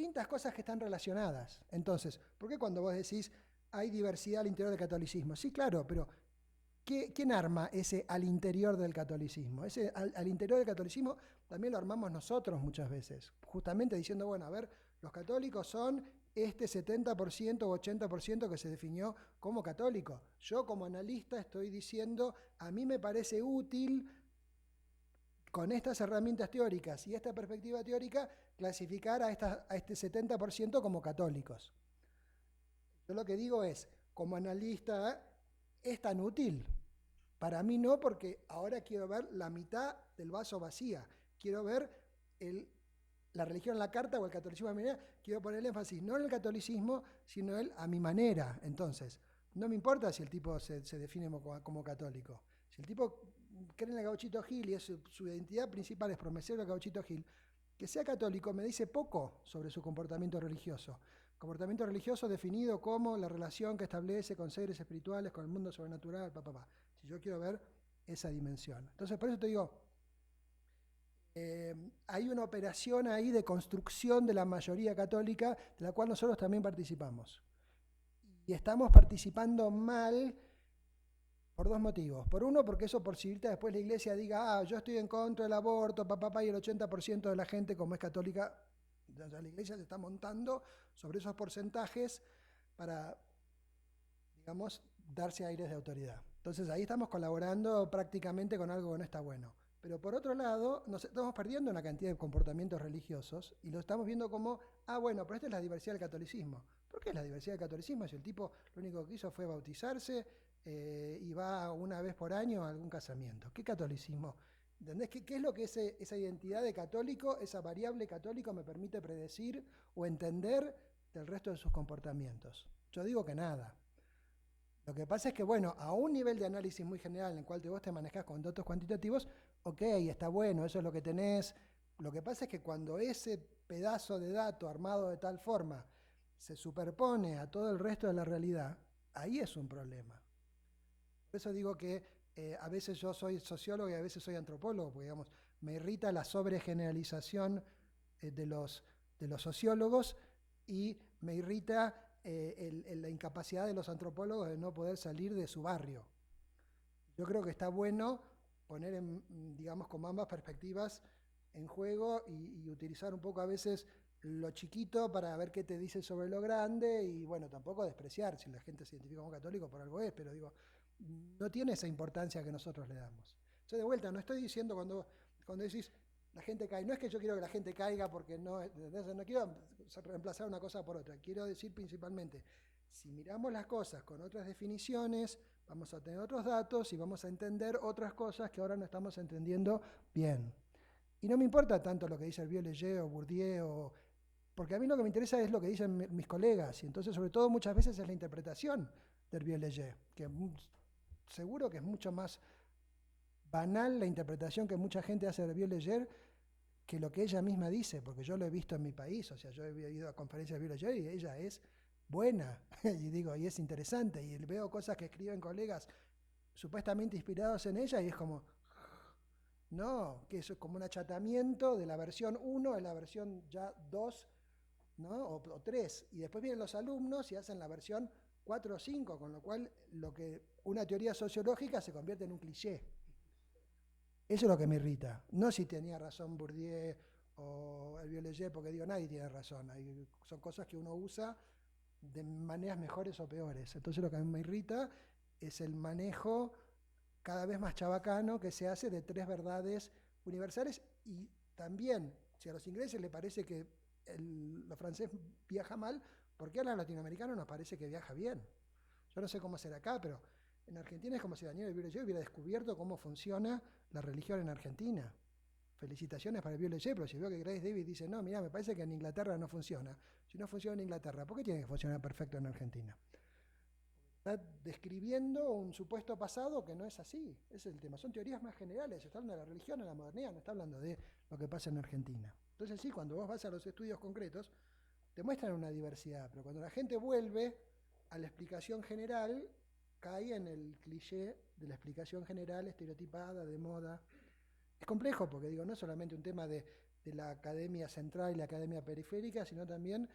distintas cosas que están relacionadas. Entonces, ¿por qué cuando vos decís hay diversidad al interior del catolicismo? Sí, claro, pero ¿quién arma ese al interior del catolicismo? Ese al interior del catolicismo también lo armamos nosotros muchas veces, justamente diciendo, bueno, a ver, los católicos son este 70% o 80% que se definió como católico. Yo como analista estoy diciendo, a mí me parece útil con estas herramientas teóricas y esta perspectiva teórica clasificar a este 70% como católicos. Yo lo que digo es, como analista, ¿es tan útil? Para mí no, porque ahora quiero ver la mitad del vaso vacía. Quiero ver el, la religión en la carta o el catolicismo a mi manera. Quiero poner el énfasis no en el catolicismo, sino en a mi manera. Entonces, no me importa si el tipo se define como católico. Si el tipo cree en el Gauchito Gil y su identidad principal es promesero del Gauchito Gil, que sea católico me dice poco sobre su comportamiento religioso. Comportamiento religioso definido como la relación que establece con seres espirituales, con el mundo sobrenatural, si yo quiero ver esa dimensión. Entonces, por eso te digo, hay una operación ahí de construcción de la mayoría católica, de la cual nosotros también participamos. Y estamos participando mal por dos motivos. Por uno, porque eso posibilita después la iglesia diga, yo estoy en contra del aborto, y el 80% de la gente, como es católica, la iglesia se está montando sobre esos porcentajes para, digamos, darse aires de autoridad. Entonces ahí estamos colaborando prácticamente con algo que no está bueno. Pero por otro lado, nos estamos perdiendo una cantidad de comportamientos religiosos y lo estamos viendo como, bueno, pero esta es la diversidad del catolicismo. ¿Por qué es la diversidad del catolicismo? Si el tipo lo único que hizo fue bautizarse y va una vez por año a algún casamiento. ¿Qué catolicismo? ¿Entendés? ¿Qué es lo que esa identidad de católico, esa variable católico me permite predecir o entender del resto de sus comportamientos? Yo digo que nada. Lo que pasa es que, bueno, a un nivel de análisis muy general en el cual vos te manejás con datos cuantitativos, ok, está bueno, eso es lo que tenés. Lo que pasa es que cuando ese pedazo de dato armado de tal forma se superpone a todo el resto de la realidad, ahí es un problema. Por eso digo que a veces yo soy sociólogo y a veces soy antropólogo, porque digamos, me irrita la sobregeneralización de los sociólogos y me irrita la incapacidad de los antropólogos de no poder salir de su barrio. Yo creo que está bueno poner, digamos, como ambas perspectivas en juego y utilizar un poco a veces lo chiquito para ver qué te dice sobre lo grande y bueno, tampoco despreciar si la gente se identifica como católico por algo es, pero digo, no tiene esa importancia que nosotros le damos. Yo de vuelta, no estoy diciendo cuando decís la gente cae, no es que yo quiero que la gente caiga porque no quiero reemplazar una cosa por otra, quiero decir principalmente, si miramos las cosas con otras definiciones, vamos a tener otros datos y vamos a entender otras cosas que ahora no estamos entendiendo bien. Y no me importa tanto lo que dice el Vieux-Leger o Bourdieu, porque a mí lo que me interesa es lo que dicen mis colegas, y entonces sobre todo muchas veces es la interpretación del Vieux-Leger, que seguro que es mucho más banal la interpretación que mucha gente hace del Vieux-Leger que lo que ella misma dice, porque yo lo he visto en mi país, o sea, yo he ido a conferencias de Vieux-Leger y ella es buena, y digo, y es interesante, y veo cosas que escriben colegas supuestamente inspirados en ella, y es como, no, que eso es como un achatamiento de la versión 1 a la versión ya 2, ¿no? O 3, y después vienen los alumnos y hacen la versión 4 o 5, con lo cual lo que una teoría sociológica se convierte en un cliché. Eso es lo que me irrita. No si tenía razón Bourdieu o el Vieux-Leger, porque digo, nadie tiene razón. Son cosas que uno usa de maneras mejores o peores. Entonces lo que a mí me irrita es el manejo cada vez más chabacano que se hace de tres verdades universales y también, si a los ingleses les parece que los franceses viaja mal, ¿por qué a los latinoamericanos nos parece que viaja bien? Yo no sé cómo será acá, pero en Argentina es como si Daniel Vieux-Leger hubiera descubierto cómo funciona la religión en Argentina. Felicitaciones para el Vieux-Leger, pero si veo que Grace Davis dice, no, mira, me parece que en Inglaterra no funciona. Si no funciona en Inglaterra, ¿por qué tiene que funcionar perfecto en Argentina? Está describiendo un supuesto pasado que no es así. Ese es el tema. Son teorías más generales. Está hablando de la religión, de la modernidad, no está hablando de lo que pasa en Argentina. Entonces sí, cuando vos vas a los estudios concretos, te muestran una diversidad, pero cuando la gente vuelve a la explicación general, cae en el cliché de la explicación general estereotipada, de moda. Es complejo porque digo, no es solamente un tema de de la academia central y la academia periférica, sino también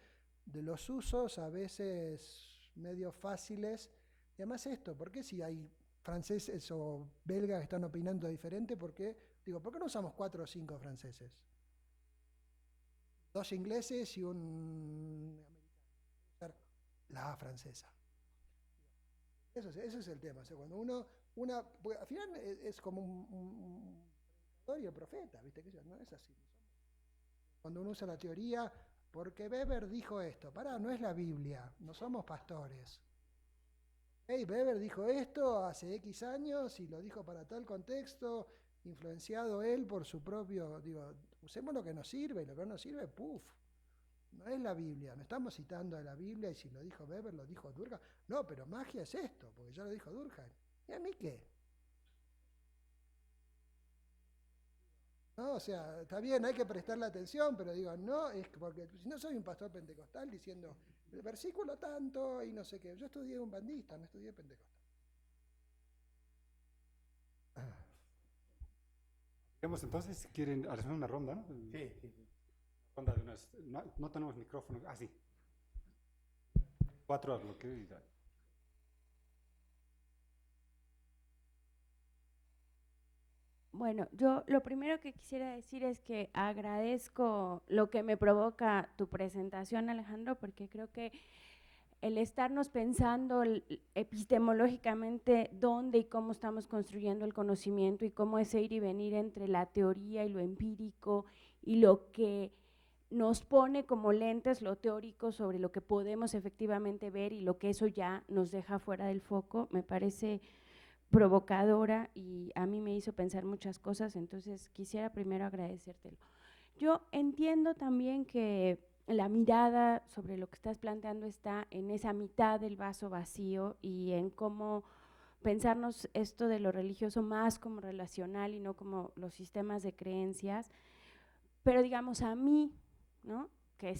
de los usos a veces medio fáciles. Y además esto, ¿por qué si hay franceses o belgas que están opinando diferente? ¿Por qué no usamos 4 o 5 franceses? 2 ingleses y un americano. La francesa. Ese es el tema. O sea, cuando al final es como un predicador y el profeta, ¿viste? No es así. Cuando uno usa la teoría, porque Weber dijo esto. Pará, no es la Biblia, no somos pastores. Weber dijo esto hace X años y lo dijo para tal contexto, influenciado él por su propio, usemos lo que nos sirve y lo que no nos sirve, ¡puf! No es la Biblia, no estamos citando a la Biblia y si lo dijo Weber, lo dijo Durkheim. No, pero magia es esto, porque ya lo dijo Durkheim. ¿Y a mí qué? No, o sea, está bien, hay que prestarle atención, pero no, es porque si no soy un pastor pentecostal diciendo el versículo tanto y no sé qué. Yo estudié un bandista, no estudié pentecostal. Digamos, entonces, si quieren hacer una ronda, ¿no? Sí. Ronda de unas, no tenemos micrófono. Ah, sí. 4 a lo que... Bueno, yo lo primero que quisiera decir es que agradezco lo que me provoca tu presentación, Alejandro, porque creo que el estarnos pensando epistemológicamente dónde y cómo estamos construyendo el conocimiento y cómo ese ir y venir entre la teoría y lo empírico y lo que nos pone como lentes lo teórico sobre lo que podemos efectivamente ver y lo que eso ya nos deja fuera del foco, me parece provocadora y a mí me hizo pensar muchas cosas, entonces quisiera primero agradecértelo. Yo entiendo también que la mirada sobre lo que estás planteando está en esa mitad del vaso vacío y en cómo pensarnos esto de lo religioso más como relacional y no como los sistemas de creencias, pero digamos a mí, ¿no? Que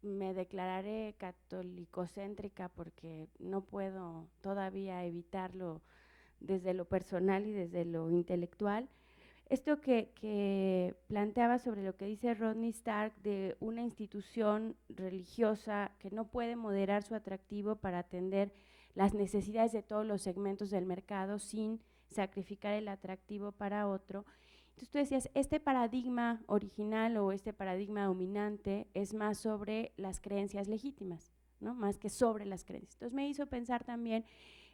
me declararé católico-céntrica porque no puedo todavía evitarlo desde lo personal y desde lo intelectual. Esto que planteaba sobre lo que dice Rodney Stark de una institución religiosa que no puede moderar su atractivo para atender las necesidades de todos los segmentos del mercado sin sacrificar el atractivo para otro. Entonces tú decías, este paradigma original o este paradigma dominante es más sobre las creencias legítimas, ¿no? Más que sobre las creencias. Entonces me hizo pensar también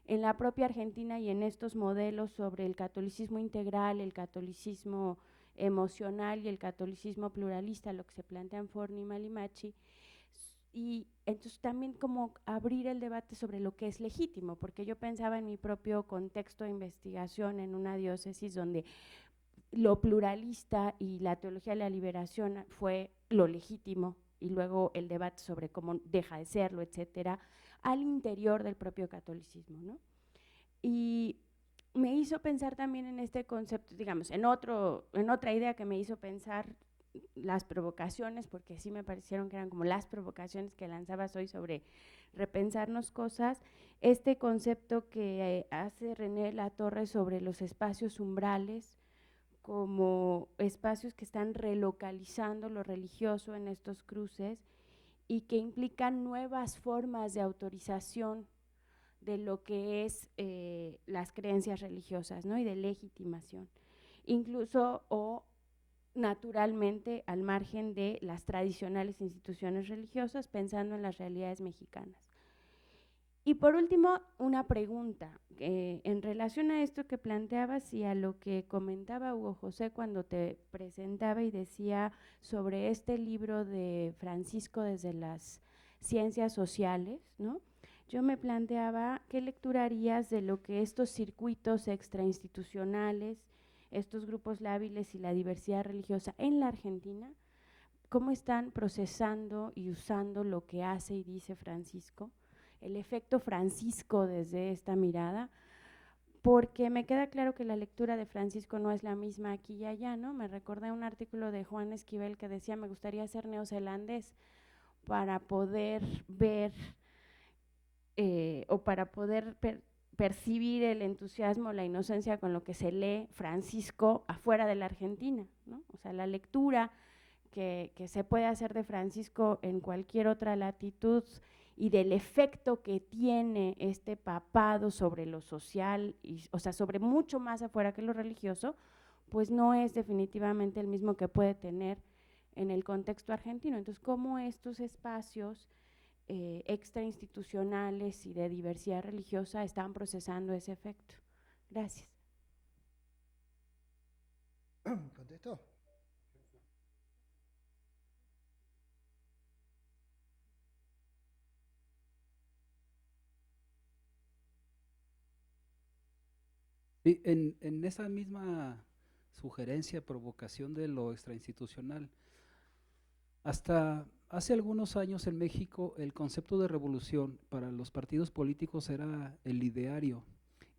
en la propia Argentina y en estos modelos sobre el catolicismo integral, el catolicismo emocional y el catolicismo pluralista, lo que se plantea en Forni y Malimachi, y entonces también como abrir el debate sobre lo que es legítimo, porque yo pensaba en mi propio contexto de investigación en una diócesis donde lo pluralista y la teología de la liberación fue lo legítimo y luego el debate sobre cómo deja de serlo, etcétera, al interior del propio catolicismo, ¿no? Y me hizo pensar también en este concepto, digamos, en otra idea que me hizo pensar las provocaciones, porque sí me parecieron que eran como las provocaciones que lanzabas hoy sobre repensarnos cosas, este concepto que hace René Latorre sobre los espacios umbrales, como espacios que están relocalizando lo religioso en estos cruces y que implican nuevas formas de autorización de lo que es las creencias religiosas, ¿no? Y de legitimación, incluso o naturalmente al margen de las tradicionales instituciones religiosas, pensando en las realidades mexicanas. Y por último, una pregunta, en relación a esto que planteabas y a lo que comentaba Hugo José cuando te presentaba y decía sobre este libro de Francisco desde las ciencias sociales, ¿no? Yo me planteaba qué lectura harías de lo que estos circuitos extrainstitucionales, estos grupos lábiles y la diversidad religiosa en la Argentina, cómo están procesando y usando lo que hace y dice Francisco, el efecto Francisco desde esta mirada, porque me queda claro que la lectura de Francisco no es la misma aquí y allá, ¿no? Me recordé un artículo de Juan Esquivel que decía, me gustaría ser neozelandés para poder ver o para poder percibir el entusiasmo, la inocencia con lo que se lee Francisco afuera de la Argentina, ¿no? O sea, la lectura que se puede hacer de Francisco en cualquier otra latitud y del efecto que tiene este papado sobre lo social, o sea, sobre mucho más afuera que lo religioso, pues no es definitivamente el mismo que puede tener en el contexto argentino. Entonces, ¿cómo estos espacios extrainstitucionales y de diversidad religiosa están procesando ese efecto? Gracias. ¿Contesto? Sí, en esa misma sugerencia, provocación de lo extrainstitucional, hasta hace algunos años en México el concepto de revolución para los partidos políticos era el ideario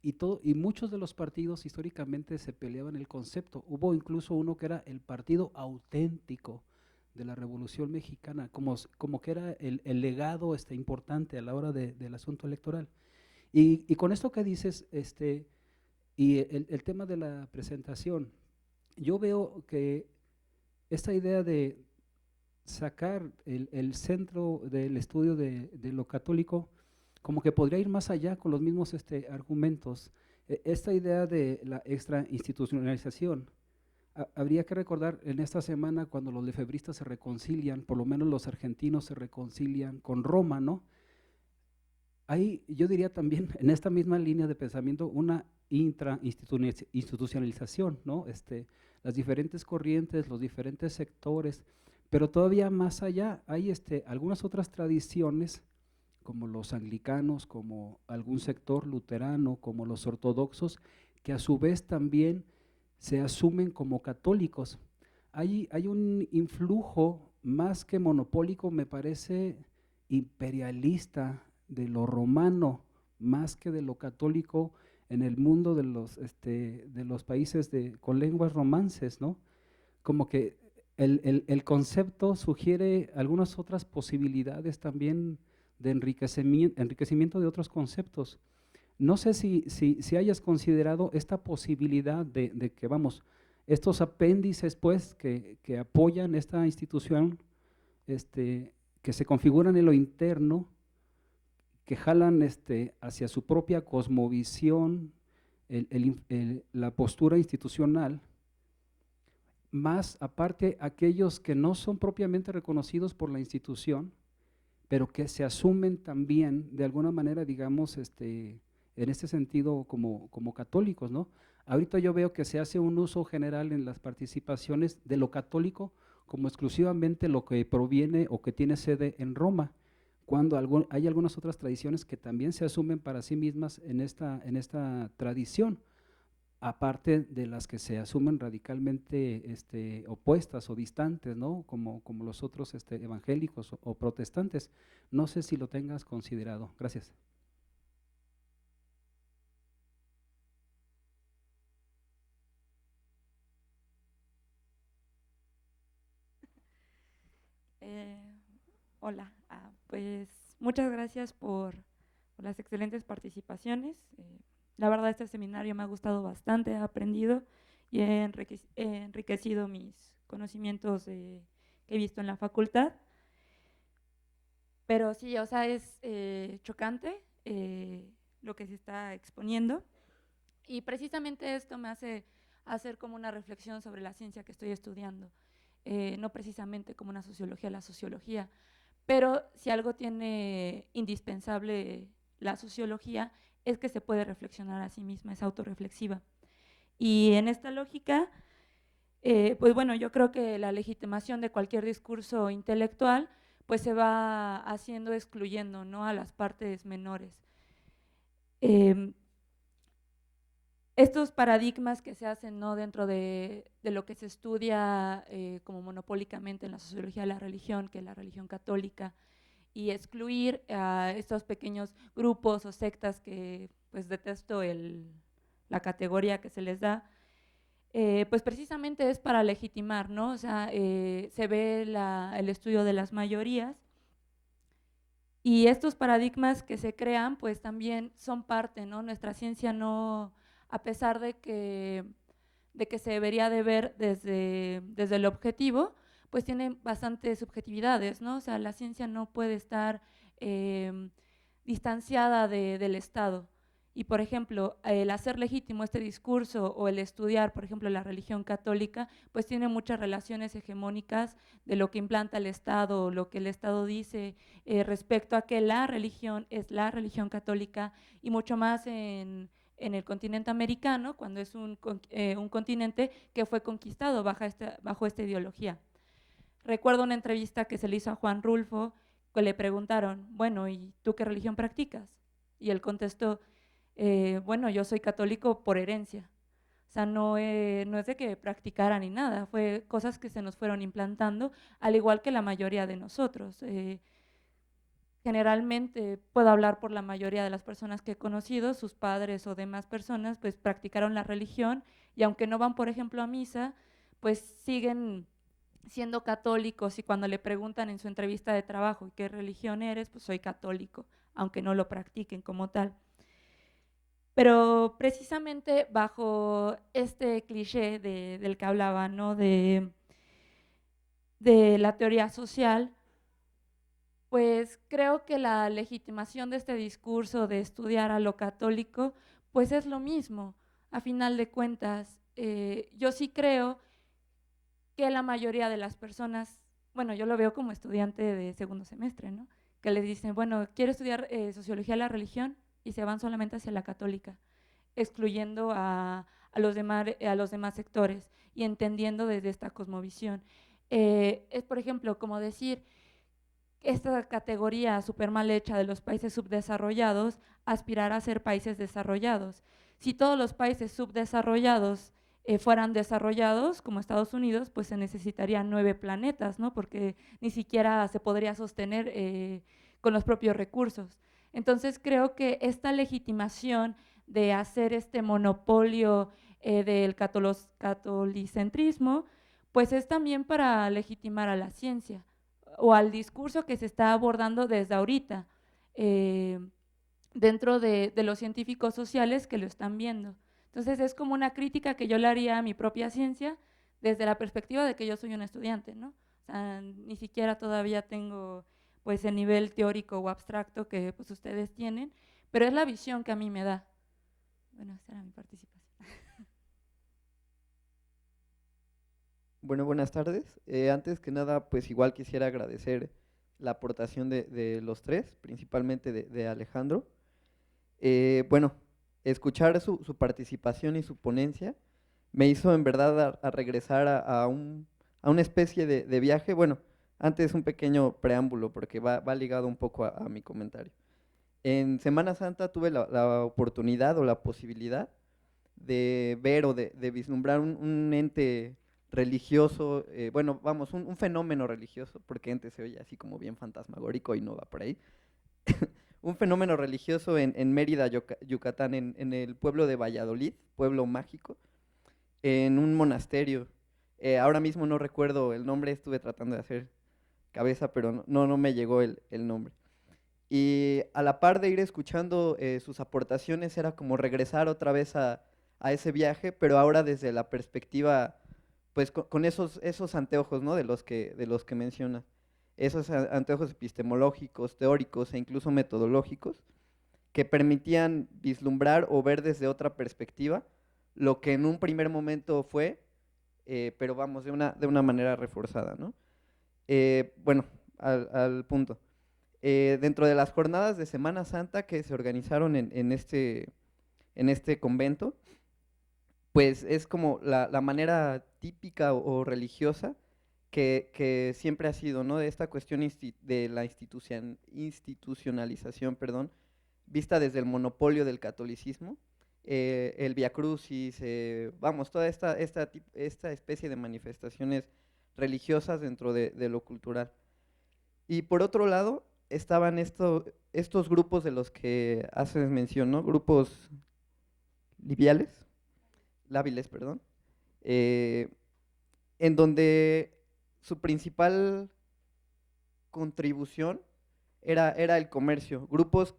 y muchos de los partidos históricamente se peleaban el concepto. Hubo incluso uno que era el partido auténtico de la Revolución Mexicana, como que era el legado importante a la hora del asunto electoral. Y con esto que dices, y el tema de la presentación, yo veo que esta idea de sacar el centro del estudio de lo católico, como que podría ir más allá con los mismos argumentos. Esta idea de la extrainstitucionalización, habría que recordar en esta semana cuando los lefebristas se reconcilian, por lo menos los argentinos se reconcilian con Roma, ¿no? Hay, yo diría también, en esta misma línea de pensamiento, una intrainstitucionalización, ¿no? Las diferentes corrientes, los diferentes sectores, pero todavía más allá hay algunas otras tradiciones, como los anglicanos, como algún sector luterano, como los ortodoxos, que a su vez también se asumen como católicos. Hay un influjo más que monopólico, me parece imperialista, de lo romano, más que de lo católico en el mundo de los países con lenguas romances, ¿no? Como que el concepto sugiere algunas otras posibilidades también de enriquecimiento de otros conceptos. No sé si hayas considerado esta posibilidad de que, vamos, estos apéndices pues que apoyan esta institución, que se configuran en lo interno, que jalan hacia su propia cosmovisión, la postura institucional, más aparte aquellos que no son propiamente reconocidos por la institución, pero que se asumen también de alguna manera, digamos, en este sentido como católicos, ¿no? Ahorita yo veo que se hace un uso general en las participaciones de lo católico como exclusivamente lo que proviene o que tiene sede en Roma, cuando hay algunas otras tradiciones que también se asumen para sí mismas en esta tradición, aparte de las que se asumen radicalmente opuestas o distantes, ¿no? Como los otros evangélicos o protestantes. No sé si lo tengas considerado. Gracias. Hola, pues muchas gracias por las excelentes participaciones. La verdad este seminario me ha gustado bastante, he aprendido y he enriquecido mis conocimientos que he visto en la facultad. Pero sí, o sea, es chocante lo que se está exponiendo y precisamente esto me hace hacer como una reflexión sobre la ciencia que estoy estudiando, no precisamente como una sociología, la sociología, pero si algo tiene indispensable la sociología es que se puede reflexionar a sí misma, es autorreflexiva. Y en esta lógica, pues bueno, yo creo que la legitimación de cualquier discurso intelectual pues se va haciendo excluyendo, ¿no?, a las partes menores. Estos paradigmas que se hacen, ¿no?, dentro de lo que se estudia como monopólicamente en la sociología de la religión, que es la religión católica, y excluir a estos pequeños grupos o sectas que pues detesto la categoría que se les da, pues precisamente es para legitimar, ¿no? O sea, se ve el estudio de las mayorías y estos paradigmas que se crean pues también son parte, ¿no? Nuestra ciencia no, a pesar de que se debería de ver desde el objetivo, pues tiene bastantes subjetividades, ¿no? O sea, la ciencia no puede estar distanciada del Estado. Y, por ejemplo, el hacer legítimo este discurso o el estudiar, por ejemplo, la religión católica, pues tiene muchas relaciones hegemónicas de lo que implanta el Estado, o lo que el Estado dice respecto a que la religión es la religión católica, y mucho más en el continente americano, cuando es un continente que fue conquistado bajo esta ideología. Recuerdo una entrevista que se le hizo a Juan Rulfo, que le preguntaron, bueno, ¿y tú qué religión practicas? Y él contestó, bueno, yo soy católico por herencia. O sea, no es de que practicara ni nada, fue cosas que se nos fueron implantando, al igual que la mayoría de nosotros. Generalmente, puedo hablar por la mayoría de las personas que he conocido, sus padres o demás personas, pues practicaron la religión, y aunque no van, por ejemplo, a misa, pues siguen siendo católicos, y cuando le preguntan en su entrevista de trabajo ¿qué religión eres? Pues soy católico, aunque no lo practiquen como tal. Pero precisamente bajo este cliché del que hablaba, ¿no? de la teoría social, pues creo que la legitimación de este discurso de estudiar a lo católico, pues es lo mismo. A final de cuentas, yo sí creo que la mayoría de las personas, bueno, yo lo veo como estudiante de segundo semestre, ¿no? Que les dicen, bueno, quiero estudiar sociología de la religión, y se van solamente hacia la católica, excluyendo a los demás sectores y entendiendo desde esta cosmovisión. Es, por ejemplo, como decir, esta categoría súper mal hecha de los países subdesarrollados, aspirar a ser países desarrollados. Si todos los países subdesarrollados fueran desarrollados, como Estados Unidos, pues se necesitarían 9 planetas, ¿no? Porque ni siquiera se podría sostener con los propios recursos. Entonces creo que esta legitimación de hacer este monopolio del catolicentrismo, pues es también para legitimar a la ciencia o al discurso que se está abordando desde ahorita dentro de los científicos sociales que lo están viendo. Entonces es como una crítica que yo le haría a mi propia ciencia desde la perspectiva de que yo soy un estudiante, ¿no? O sea, ni siquiera todavía tengo pues el nivel teórico o abstracto que pues ustedes tienen, pero es la visión que a mí me da. Bueno, esa era mi participación. Bueno, buenas tardes. Antes que nada, pues igual quisiera agradecer la aportación de los tres, principalmente de Alejandro. Bueno, escuchar su participación y su ponencia me hizo en verdad a regresar a una especie de viaje. Bueno, antes un pequeño preámbulo porque va ligado un poco a mi comentario. En Semana Santa tuve la oportunidad o la posibilidad de ver o de vislumbrar un ente religioso, bueno, vamos, un fenómeno religioso, porque ente se oye así como bien fantasmagórico y no va por ahí. Un fenómeno religioso en Mérida, Yucatán, en el pueblo de Valladolid, pueblo mágico, en un monasterio. Ahora mismo no recuerdo el nombre, estuve tratando de hacer cabeza, pero no me llegó el nombre. Y a la par de ir escuchando sus aportaciones, era como regresar otra vez a ese viaje, pero ahora desde la perspectiva, pues con esos anteojos, ¿no? de los que menciona, esos anteojos epistemológicos, teóricos e incluso metodológicos, que permitían vislumbrar o ver desde otra perspectiva lo que en un primer momento fue, pero vamos, de una manera reforzada, ¿no? Bueno, al punto. Dentro de las jornadas de Semana Santa que se organizaron en este convento, pues es como la manera típica o religiosa que siempre ha sido, ¿no? De esta cuestión de la institucionalización, perdón, vista desde el monopolio del catolicismo, el Vía Crucis, vamos, toda esta especie de manifestaciones religiosas dentro de lo cultural. Y por otro lado, estaban estos grupos de los que haces mención, ¿no? Grupos lábiles, perdón, en donde su principal contribución era el comercio, grupos,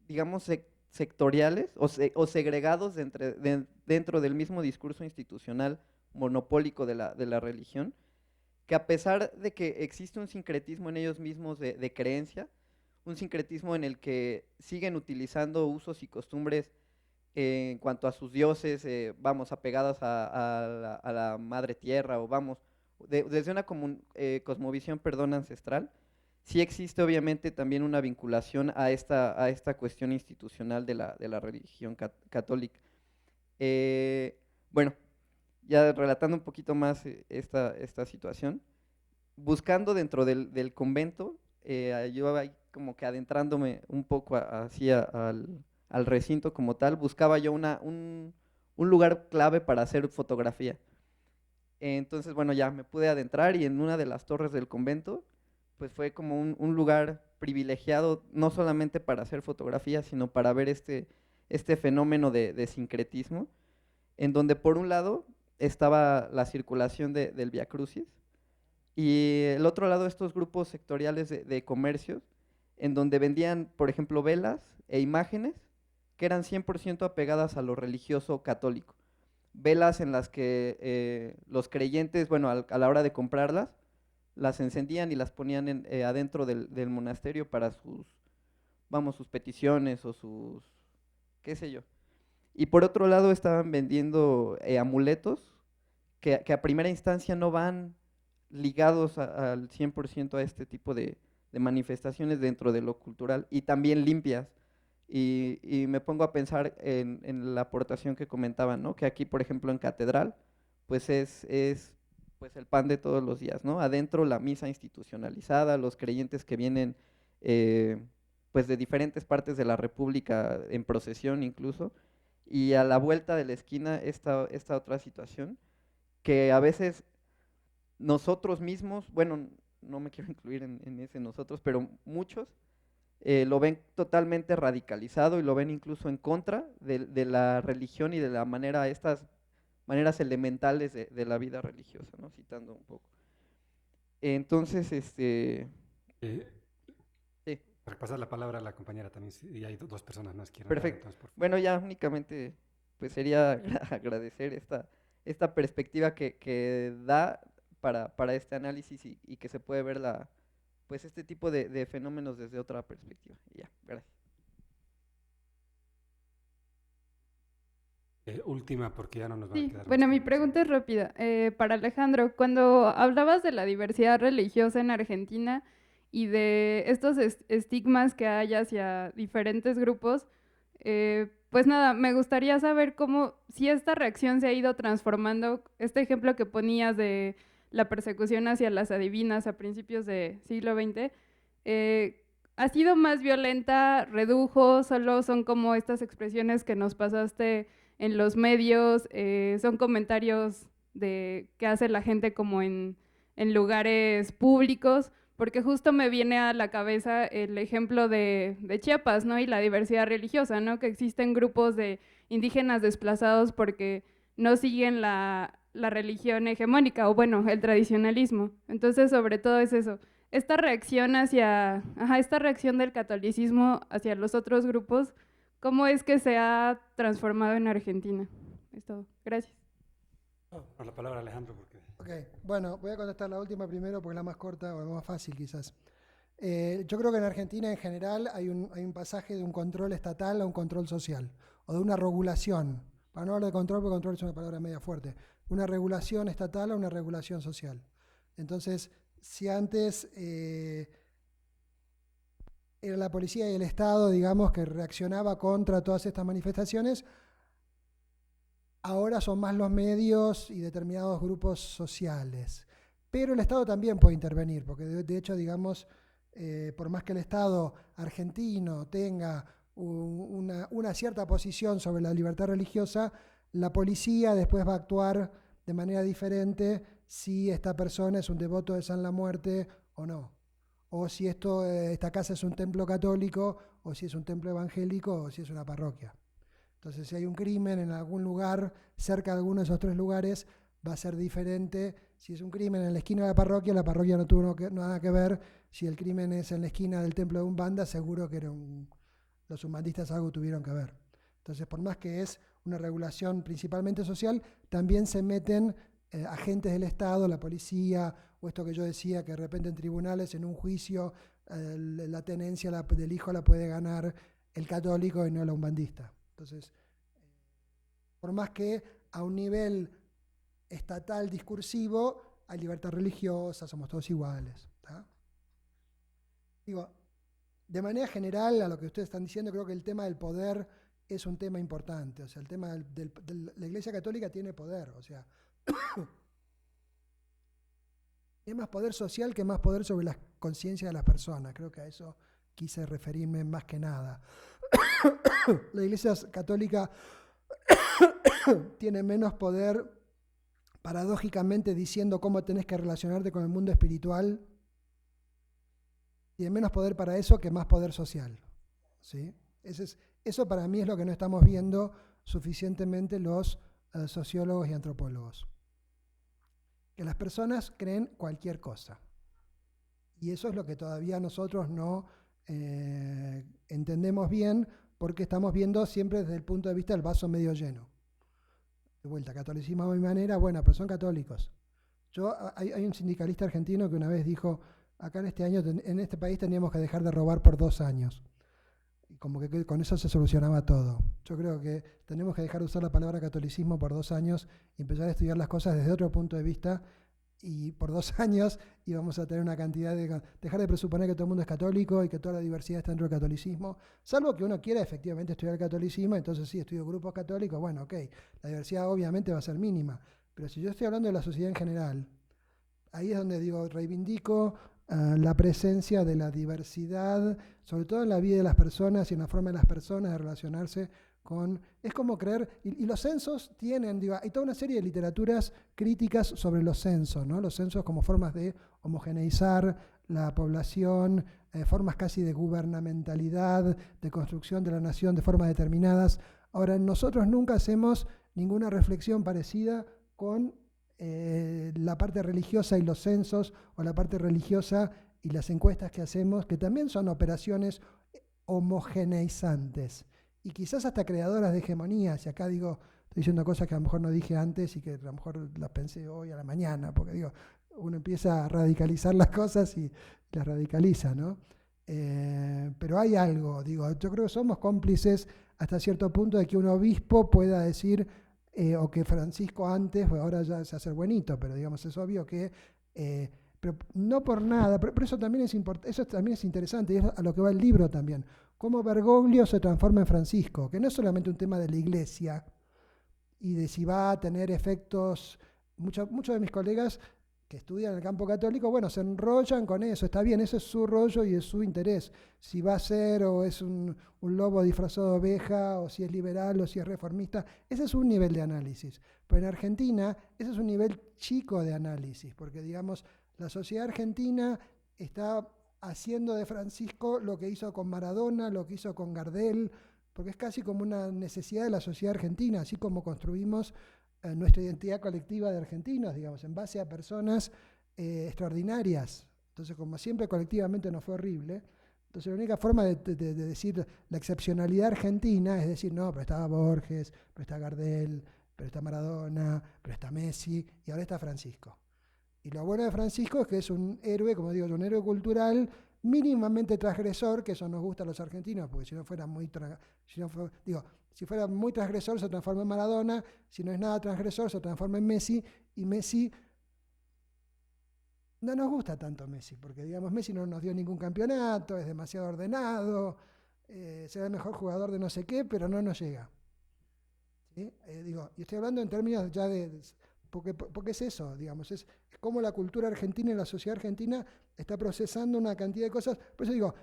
digamos, sectoriales o segregados dentro del mismo discurso institucional monopólico de la religión, que a pesar de que existe un sincretismo en ellos mismos de creencia, un sincretismo en el que siguen utilizando usos y costumbres en cuanto a sus dioses, vamos, apegadas a la madre tierra, o vamos, desde una cosmovisión, perdón, ancestral, sí existe obviamente también una vinculación a esta cuestión institucional de la religión católica. Bueno, ya relatando un poquito más esta situación, buscando dentro del convento, yo ahí como que adentrándome un poco hacia al recinto como tal, buscaba yo un lugar clave para hacer fotografía. Entonces, bueno, ya me pude adentrar y en una de las torres del convento, pues fue como un lugar privilegiado, no solamente para hacer fotografía, sino para ver este fenómeno de sincretismo, en donde por un lado estaba la circulación del Vía Crucis, y el otro lado estos grupos sectoriales de comercios, en donde vendían, por ejemplo, velas e imágenes que eran 100% apegadas a lo religioso católico. Velas en las que los creyentes, bueno, a la hora de comprarlas, las encendían y las ponían adentro del monasterio para sus peticiones o sus, qué sé yo. Y por otro lado estaban vendiendo amuletos que a primera instancia no van ligados al 100% a este tipo de manifestaciones dentro de lo cultural, y también limpias. Y me pongo a pensar en la aportación que comentaban, ¿no? Que aquí, por ejemplo, en Catedral, pues es pues el pan de todos los días, ¿no? Adentro la misa institucionalizada, los creyentes que vienen pues de diferentes partes de la República en procesión incluso, y a la vuelta de la esquina esta otra situación, que a veces nosotros mismos, bueno, no me quiero incluir en ese nosotros, pero muchos lo ven totalmente radicalizado y lo ven incluso en contra de la religión y de la manera, estas maneras elementales de la vida religiosa, ¿no? Citando un poco. Entonces, Eh, sí, Para pasar la palabra a la compañera también, y hay dos personas más que quieren hablar, perfecto. entonces, por favor. Bueno, ya únicamente pues sería agradecer esta perspectiva que da para este análisis y que se puede ver pues este tipo de fenómenos desde otra perspectiva. Y ya, gracias. Última, porque ya no nos va a Sí, quedar más bueno, mi tiempo. pregunta es rápida. Para Alejandro, cuando hablabas de la diversidad religiosa en Argentina y de estos estigmas que hay hacia diferentes grupos, pues nada, me gustaría saber cómo, si esta reacción se ha ido transformando, este ejemplo que ponías de la persecución hacia las adivinas a principios del siglo XX, ¿ha sido más violenta, redujo, solo son como estas expresiones que nos pasaste en los medios, son comentarios que hace la gente como en lugares públicos? Porque justo me viene a la cabeza el ejemplo de Chiapas, ¿no? Y la diversidad religiosa, ¿no? Que existen grupos de indígenas desplazados porque no siguen la religión hegemónica, o bueno, el tradicionalismo. Entonces, sobre todo es eso. Esta reacción esta reacción del catolicismo hacia los otros grupos, ¿cómo es que se ha transformado en Argentina? Es todo. Gracias. Por la palabra, Alejandro, porque... Ok, bueno, voy a contestar la última primero porque es la más corta o la más fácil quizás. Yo creo que en Argentina en general hay un pasaje de un control estatal a un control social, o de una regulación, para no hablar de control, porque control es una palabra media fuerte, una regulación estatal a una regulación social. Entonces, si antes era la policía y el Estado, digamos, que reaccionaba contra todas estas manifestaciones, ahora son más los medios y determinados grupos sociales. Pero el Estado también puede intervenir, porque de hecho, digamos, por más que el Estado argentino tenga una cierta posición sobre la libertad religiosa, la policía después va a actuar de manera diferente si esta persona es un devoto de San la Muerte o no. O si esta casa es un templo católico, o si es un templo evangélico, o si es una parroquia. Entonces, si hay un crimen en algún lugar, cerca de alguno de esos tres lugares, va a ser diferente. Si es un crimen en la esquina de la parroquia no tuvo nada que ver. Si el crimen es en la esquina del templo de Umbanda, seguro que los umbandistas algo tuvieron que ver. Entonces, por más que es una regulación principalmente social, también se meten agentes del Estado, la policía, o esto que yo decía, que de repente en tribunales, en un juicio, la tenencia del hijo la puede ganar el católico y no la umbandista. Entonces, por más que a un nivel estatal discursivo hay libertad religiosa, somos todos iguales. ¿Tá? Digo, de manera general, a lo que ustedes están diciendo, creo que el tema del poder es un tema importante. O sea, el tema de la Iglesia Católica tiene poder. O sea, tiene más poder social que más poder sobre la conciencia de las personas. Creo que a eso quise referirme más que nada. La Iglesia Católica tiene menos poder, paradójicamente, diciendo cómo tenés que relacionarte con el mundo espiritual. Tiene menos poder para eso que más poder social. ¿Sí? Eso para mí es lo que no estamos viendo suficientemente los sociólogos y antropólogos. Que las personas creen cualquier cosa. Y eso es lo que todavía nosotros no entendemos bien, porque estamos viendo siempre desde el punto de vista del vaso medio lleno. De vuelta, catolicismo a mi manera, bueno, pero son católicos. Hay un sindicalista argentino que una vez dijo, acá en este país teníamos que dejar de robar por 2 años. Y como que con eso se solucionaba todo. Yo creo que tenemos que dejar de usar la palabra catolicismo por 2 años y empezar a estudiar las cosas desde otro punto de vista, y por 2 años íbamos a tener una cantidad de... Dejar de presuponer que todo el mundo es católico y que toda la diversidad está dentro del catolicismo, salvo que uno quiera efectivamente estudiar el catolicismo, entonces sí, estudio grupos católicos, bueno, ok, la diversidad obviamente va a ser mínima, pero si yo estoy hablando de la sociedad en general, ahí es donde digo, reivindico la presencia de la diversidad, sobre todo en la vida de las personas y en la forma de las personas de relacionarse con... Es como creer, y los censos tienen, digo, hay toda una serie de literaturas críticas sobre los censos, ¿no? Los censos como formas de homogeneizar la población, formas casi de gubernamentalidad, de construcción de la nación de formas determinadas. Ahora, nosotros nunca hacemos ninguna reflexión parecida con la parte religiosa y los censos, o la parte religiosa y las encuestas que hacemos, que también son operaciones homogeneizantes y quizás hasta creadoras de hegemonías. Y acá digo, estoy diciendo cosas que a lo mejor no dije antes y que a lo mejor las pensé hoy a la mañana, porque digo, uno empieza a radicalizar las cosas y las radicaliza, ¿no? Pero hay algo, digo, yo creo que somos cómplices hasta cierto punto de que un obispo pueda decir, o que Francisco antes, pues ahora ya se hace buenito, pero digamos, es obvio que, pero no por nada, pero eso también es interesante, y es a lo que va el libro también, cómo Bergoglio se transforma en Francisco, que no es solamente un tema de la iglesia, y de si va a tener efectos, muchos de mis colegas que estudian en el campo católico, bueno, se enrollan con eso, está bien, ese es su rollo y es su interés, si va a ser o es un lobo disfrazado de oveja, o si es liberal o si es reformista, ese es un nivel de análisis. Pero en Argentina ese es un nivel chico de análisis, porque digamos, la sociedad argentina está haciendo de Francisco lo que hizo con Maradona, lo que hizo con Gardel, porque es casi como una necesidad de la sociedad argentina, así como construimos nuestra identidad colectiva de argentinos, digamos, en base a personas extraordinarias. Entonces, como siempre colectivamente nos fue horrible, entonces la única forma de decir la excepcionalidad argentina es decir, no, pero estaba Borges, pero está Gardel, pero está Maradona, pero está Messi, y ahora está Francisco. Y lo bueno de Francisco es que es un héroe, como digo, un héroe cultural mínimamente transgresor, que eso nos gusta a los argentinos, porque si no fuera muy si fuera muy transgresor se transforma en Maradona, si no es nada transgresor se transforma en Messi, y Messi no nos gusta tanto Messi, porque digamos Messi no nos dio ningún campeonato, es demasiado ordenado, será el mejor jugador de no sé qué, pero no nos llega. ¿Sí? Y estoy hablando en términos ya porque es eso, digamos, es como la cultura argentina y la sociedad argentina está procesando una cantidad de cosas. Por eso digo,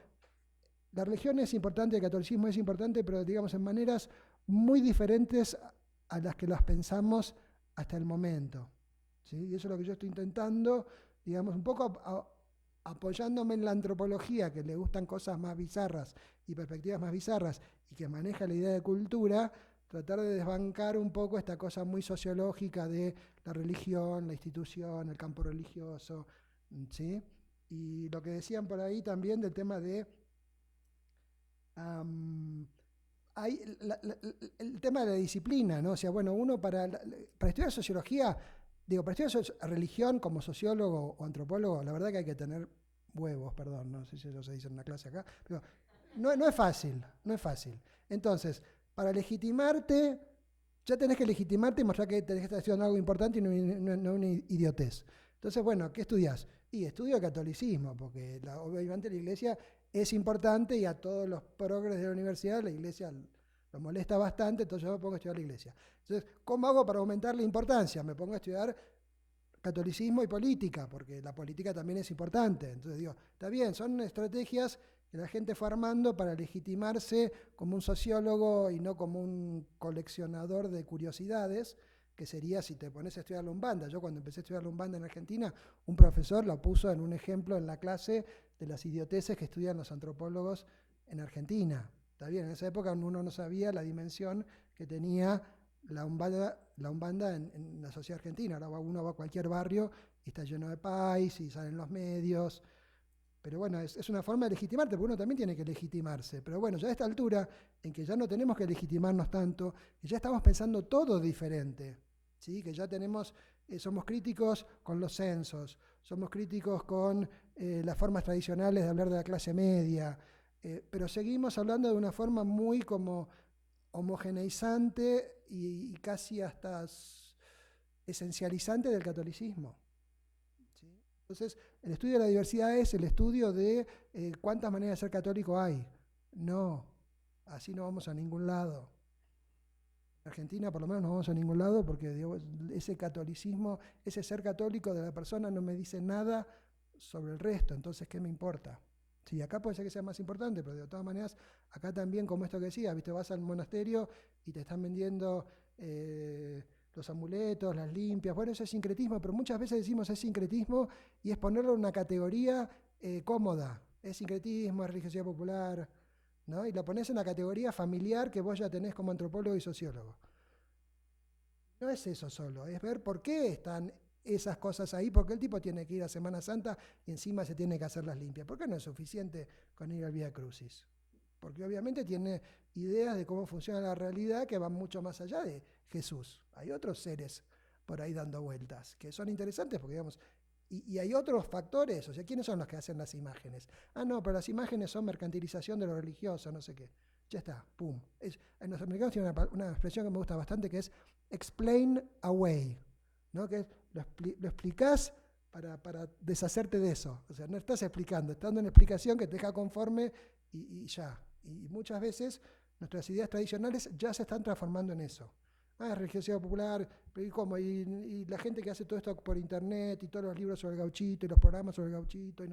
la religión es importante, el catolicismo es importante, pero digamos en maneras muy diferentes a las que las pensamos hasta el momento. ¿Sí? Y eso es lo que yo estoy intentando, digamos, un poco apoyándome en la antropología, que le gustan cosas más bizarras y perspectivas más bizarras, y que maneja la idea de cultura, tratar de desbancar un poco esta cosa muy sociológica de la religión, la institución, el campo religioso, ¿sí? Y lo que decían por ahí también del tema de el tema de la disciplina, ¿no? O sea, bueno, uno para estudiar sociología, Digo, para estudiar religión como sociólogo o antropólogo, la verdad que hay que tener huevos, perdón, no sé si eso se dice en una clase acá, pero no es fácil, no es fácil. Entonces, para legitimarte, ya tenés que legitimarte y mostrar que tenés que estar estudiando algo importante y no una idiotez. Entonces, bueno, ¿qué estudias? Y estudio catolicismo, porque obviamente la iglesia es importante y a todos los progres de la universidad la iglesia lo molesta bastante, entonces yo me pongo a estudiar la iglesia. Entonces, ¿cómo hago para aumentar la importancia? Me pongo a estudiar catolicismo y política, porque la política también es importante. Entonces digo, está bien, son estrategias que la gente fue armando para legitimarse como un sociólogo y no como un coleccionador de curiosidades, que sería si te pones a estudiar la Umbanda. Yo cuando empecé a estudiar la Umbanda en Argentina, un profesor lo puso en un ejemplo en la clase de las idioteces que estudian los antropólogos en Argentina. Está bien, en esa época uno no sabía la dimensión que tenía la Umbanda en la sociedad argentina. Ahora uno va a cualquier barrio y está lleno de pais y salen los medios. Pero bueno, es una forma de legitimarte, porque uno también tiene que legitimarse. Pero bueno, ya a esta altura, en que ya no tenemos que legitimarnos tanto, que ya estamos pensando todo diferente, ¿sí? Que ya somos críticos con los censos, somos críticos con las formas tradicionales de hablar de la clase media, pero seguimos hablando de una forma muy como homogeneizante y casi hasta esencializante del catolicismo. ¿Sí? Entonces, el estudio de la diversidad es el estudio de cuántas maneras de ser católico hay. No, así no vamos a ningún lado. En Argentina por lo menos no vamos a ningún lado porque digo, ese catolicismo, ese ser católico de la persona no me dice nada sobre el resto, entonces ¿qué me importa? Sí, acá puede ser que sea más importante, pero de todas maneras, acá también, como esto que decía, ¿viste? Vas al monasterio y te están vendiendo los amuletos, las limpias. Bueno, eso es sincretismo, pero muchas veces decimos es sincretismo y es ponerlo en una categoría cómoda. Es sincretismo, es religiosidad popular, ¿no? Y lo pones en la categoría familiar que vos ya tenés como antropólogo y sociólogo. No es eso solo, es ver por qué están esas cosas ahí, porque el tipo tiene que ir a Semana Santa y encima se tiene que hacer las limpias. ¿Por qué no es suficiente con ir al Vía Crucis? Porque obviamente tiene ideas de cómo funciona la realidad que van mucho más allá de Jesús. Hay otros seres por ahí dando vueltas que son interesantes porque, digamos, y hay otros factores, o sea, ¿quiénes son los que hacen las imágenes? Ah, no, pero las imágenes son mercantilización de lo religioso, no sé qué. Ya está, pum. Los americanos tienen una expresión que me gusta bastante que es explain away, ¿no? Que lo explicás para deshacerte de eso. O sea, no estás explicando, estás dando una explicación que te deja conforme y ya. Y muchas veces nuestras ideas tradicionales ya se están transformando en eso. Ah, religiosidad popular, ¿y cómo? Y la gente que hace todo esto por internet y todos los libros sobre el gauchito y los programas sobre el gauchito.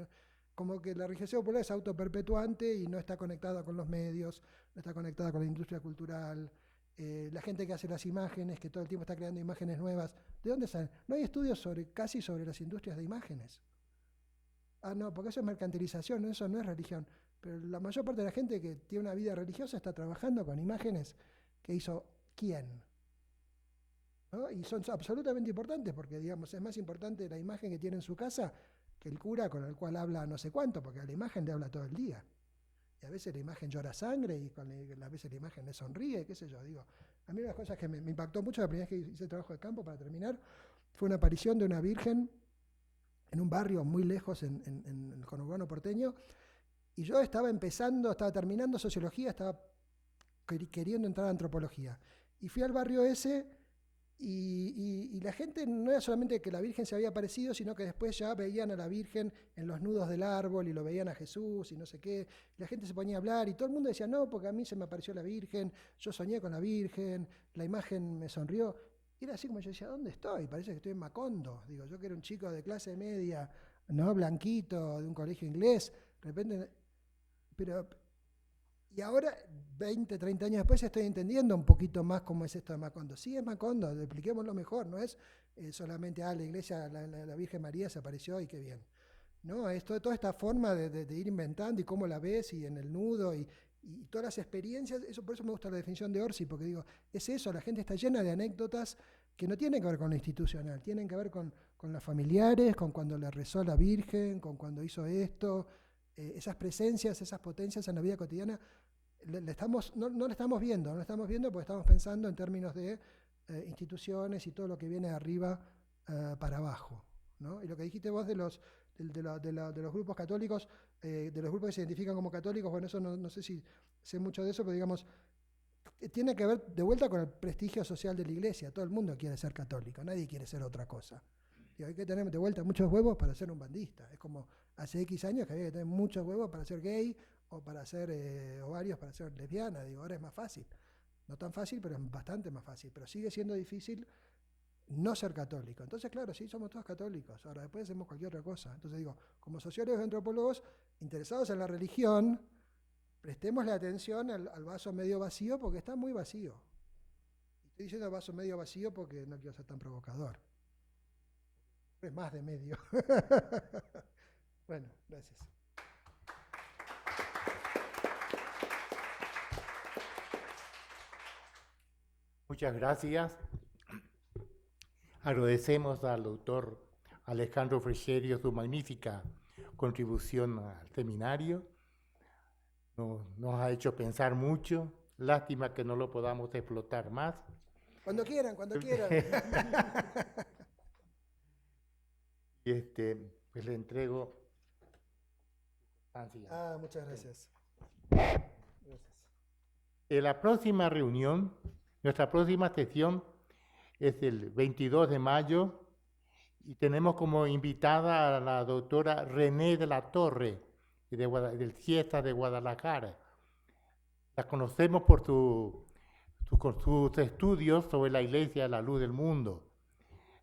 Como que la religiosidad popular es autoperpetuante y no está conectada con los medios, no está conectada con la industria cultural. La gente que hace las imágenes, que todo el tiempo está creando imágenes nuevas, ¿de dónde salen? No hay estudios casi sobre las industrias de imágenes. Ah, no, porque eso es mercantilización, eso no es religión. Pero la mayor parte de la gente que tiene una vida religiosa está trabajando con imágenes que hizo ¿quién? ¿No? Y son absolutamente importantes porque, digamos, es más importante la imagen que tiene en su casa que el cura con el cual habla no sé cuánto, porque a la imagen le habla todo el día. Y a veces la imagen llora sangre y a veces la imagen le sonríe, qué sé yo. Digo, a mí una de las cosas que me impactó mucho la primera vez que hice trabajo de campo para terminar fue una aparición de una virgen en un barrio muy lejos en el conurbano porteño. Y yo estaba terminando sociología, estaba queriendo entrar a antropología. Y fui al barrio ese y la gente no era solamente que la Virgen se había aparecido, sino que después ya veían a la Virgen en los nudos del árbol y lo veían a Jesús y no sé qué. Y la gente se ponía a hablar y todo el mundo decía, no, porque a mí se me apareció la Virgen, yo soñé con la Virgen, la imagen me sonrió. Y era así como yo decía, ¿dónde estoy? Parece que estoy en Macondo. Digo, yo que era un chico de clase media, no blanquito, de un colegio inglés, de repente... Y ahora, 20, 30 años después, estoy entendiendo un poquito más cómo es esto de Macondo. Sí, es Macondo, expliquémoslo mejor, no es solamente, la iglesia, la Virgen María se apareció y qué bien. No, es toda esta forma de ir inventando y cómo la ves y en el nudo y todas las experiencias. Por eso me gusta la definición de Orsi, porque digo, es eso, la gente está llena de anécdotas que no tienen que ver con lo institucional, tienen que ver con los familiares, con cuando le rezó a la Virgen, con cuando hizo esto. Esas presencias, esas potencias en la vida cotidiana, no la estamos viendo porque estamos pensando en términos de instituciones y todo lo que viene de arriba para abajo, ¿no? Y lo que dijiste vos de los grupos católicos, de los grupos que se identifican como católicos, bueno, eso no sé si sé mucho de eso, pero digamos, tiene que ver de vuelta con el prestigio social de la iglesia. Todo el mundo quiere ser católico, nadie quiere ser otra cosa. Y hay que tener de vuelta muchos huevos para ser un bandista. Es como hace X años que había que tener muchos huevos para ser gay o para ser ovarios para ser lesbiana. Digo, ahora es más fácil. No tan fácil, pero es bastante más fácil. Pero sigue siendo difícil no ser católico. Entonces, claro, sí, somos todos católicos. Ahora, después hacemos cualquier otra cosa. Entonces digo, como sociólogos y antropólogos interesados en la religión, prestemos la atención al vaso medio vacío porque está muy vacío. Estoy diciendo vaso medio vacío porque no quiero ser tan provocador. Es más de medio. Bueno, gracias. Muchas gracias. Agradecemos al doctor Alejandro Frecherio su magnífica contribución al seminario. Nos ha hecho pensar mucho. Lástima que no lo podamos explotar más. Cuando quieran, cuando quieran. Y pues le entrego. Muchas gracias. En la próxima reunión, nuestra próxima sesión es el 22 de mayo y tenemos como invitada a la doctora René de la Torre, del CIESA de Guadalajara. La conocemos por sus estudios sobre la Iglesia de la Luz del Mundo.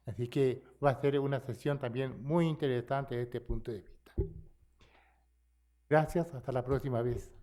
Así que va a ser una sesión también muy interesante desde este punto de vista. Gracias, hasta la próxima vez.